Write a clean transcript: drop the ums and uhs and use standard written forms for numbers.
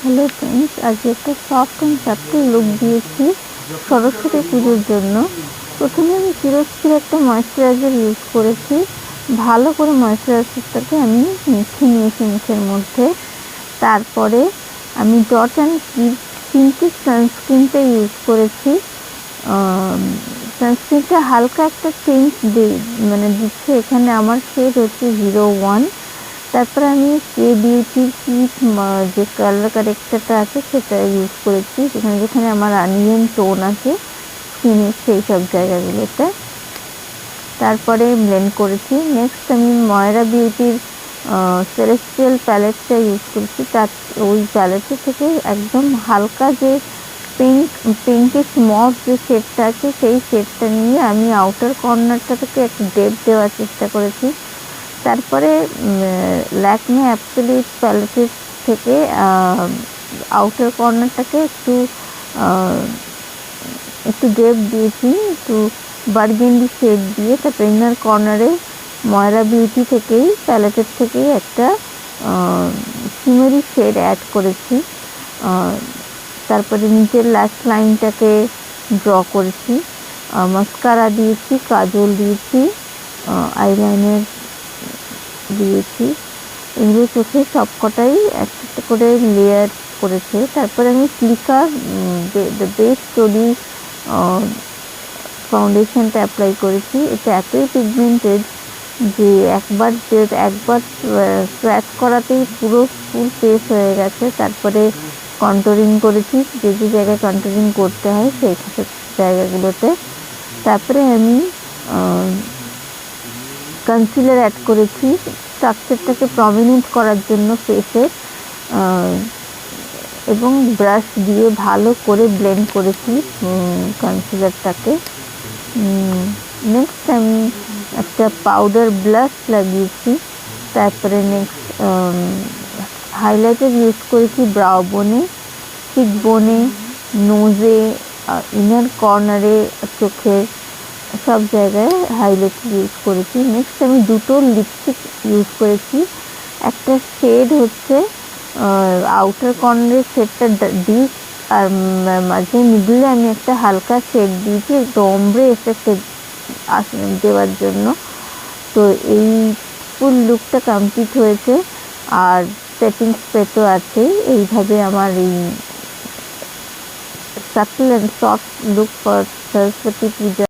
Hello friends, আজকে একটা soft and subtle look দিয়েছি সরস্বতী পুজোর জন্য। প্রথমে আমি চিরস্থির একটা ময়েশ্চারাইজার ইউজ করেছি। ভালো করে ময়েশ্চারাইজারটাকে আমি মেখে নিয়েছি মুখের মধ্যে। তারপরে আমি ডট অ্যান্ড কির সিনথেটিক সানস্ক্রিনটা ইউজ করেছি। সানস্ক্রিনটা হালকা একটা চেঞ্জ দিচ্ছে। এখানে আমার শেড হচ্ছে 01। তারপরে আমি কে বিউটির পিচ যে কালার কারেক্টারটা আছে সেটা ইউজ করেছি, যেখানে যেখানে আমার আনইভেন টোন আছে স্কিনের সেই সব জায়গাগুলোতে। তারপরে ব্লেন্ড করেছি। নেক্সট আমি ময়রা বিউটির সেলেস্টিয়াল প্যালেটটা ইউজ করেছি। তার ওই প্যালেটের থেকে একদম হালকা যে পিঙ্কিশ মভ যে শেডটা আছে সেই শেডটা নিয়ে আমি আউটার কর্নারটা থেকে একটু ডেপ দেওয়ার চেষ্টা করেছি। তারপরে ল্যাকমে অ্যাবসলিউট প্যালেটের থেকে আউটার কর্নারটাকে একটু ডেপ দিয়েছি, একটু বার্গেন্ডি শেড দিয়ে। তারপরে ইনার কর্নারে ময়রা বিউটি থেকেই প্যালেটের থেকেই একটা শিমেরি শেড অ্যাড করেছি। তারপরে নিচের ল্যাশ লাইনটাকে ড্র করেছি, মাস্কারা দিয়েছি, কাজল দিয়েছি, আইলাইনার দিয়েছি। এগুলো চোখে সবকটাই একটা করে লেয়ার করেছে। তারপরে আমি ফ্লিকার দ্য বেস্ট স্টোরি ফাউন্ডেশনটা অ্যাপ্লাই করেছি। এটা এতই পিগমেন্টেড যে একবার সোয়াচ করাতেই পুরো ফুল ফেস হয়ে গেছে। তারপরে কন্ট্রোলিং করেছি যে যে জায়গায় কন্ট্রোলিং করতে হয় সেই জায়গাগুলোতে। তারপরে আমি কনসিলার অ্যাড করেছি স্ট্রাকচারটাকে প্রমিনেন্ট করার জন্য ফেসের, এবং ব্রাশ দিয়ে ভালো করে ব্লেন্ড করেছি কনসিলারটাকে। নেক্সট আমি একটা পাউডার ব্লাশ লাগিয়েছি। তারপরে নেক্সট হাইলাইটার ইউজ করেছি ব্রাউ বোনে, চিক বোনে, নোজে, ইনার কর্নারে, চোখের সব জায়গায় হাইলাইটার ইউজ করেছি। নেক্সট আমি দুটো লিপস্টিক ইউজ করেছি। একটা শেড হচ্ছে আউটার কর্নারের শেডটা ডিপ, আর মাঝে মিডলে আমি একটা হালকা শেড দিয়েছি একটু ওমব্রে এফেক্ট দেওয়ার জন্য। তো এই ফুল লুকটা কমপ্লিট হয়েছে, আর সেটিং স্প্রে তো আছে। এইভাবে আমার এই subtle and soft look for Saraswati Puja